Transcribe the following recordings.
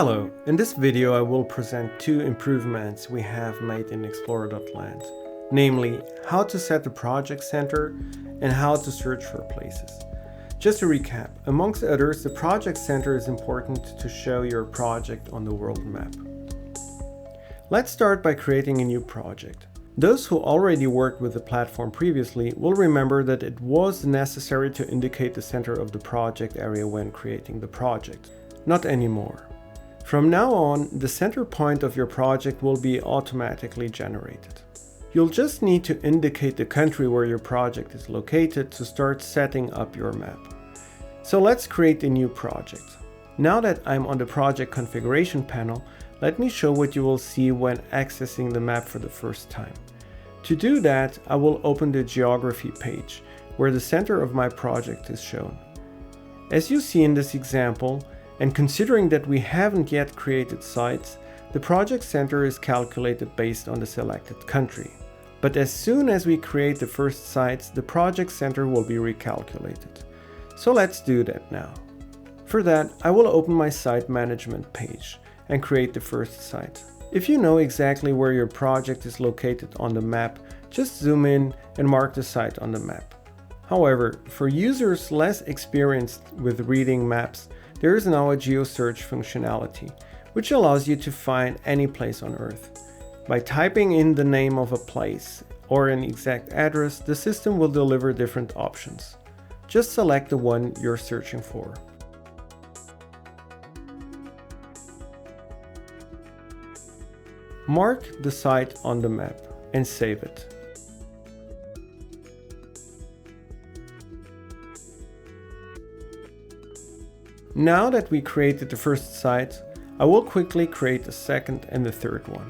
Hello, in this video I will present two improvements we have made in explorer.land, namely how to set the project center and how to search for places. Just to recap, amongst others, the project center is important to show your project on the world map. Let's start by creating a new project. Those who already worked with the platform previously will remember that it was necessary to indicate the center of the project area when creating the project. Not anymore. From now on, the center point of your project will be automatically generated. You'll just need to indicate the country where your project is located to start setting up your map. So let's create a new project. Now that I'm on the project configuration panel, let me show what you will see when accessing the map for the first time. To do that, I will open the geography page, where the center of my project is shown. As you see in this example, and considering that we haven't yet created sites, the project center is calculated based on the selected country. But as soon as we create the first sites, the project center will be recalculated. So let's do that now. For that, I will open my site management page and create the first site. If you know exactly where your project is located on the map, just zoom in and mark the site on the map. However, for users less experienced with reading maps, there is now a GeoSearch functionality, which allows you to find any place on Earth. By typing in the name of a place or an exact address, the system will deliver different options. Just select the one you're searching for. Mark the site on the map and save it. Now that we created the first site, I will quickly create the second and the third one.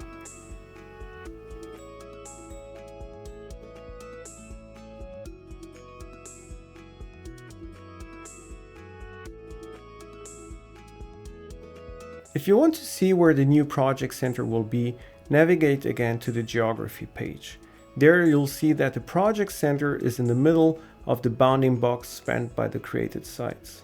If you want to see where the new project center will be, navigate again to the geography page. There you'll see that the project center is in the middle of the bounding box spanned by the created sites.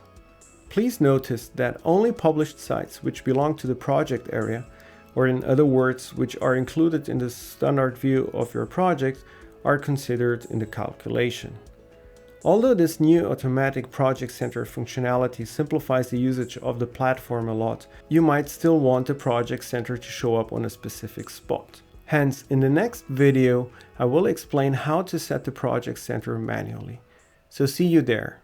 Please notice that only published sites which belong to the project area, or in other words, which are included in the standard view of your project, are considered in the calculation. Although this new automatic project center functionality simplifies the usage of the platform a lot, you might still want the project center to show up on a specific spot. Hence, in the next video, I will explain how to set the project center manually. So see you there.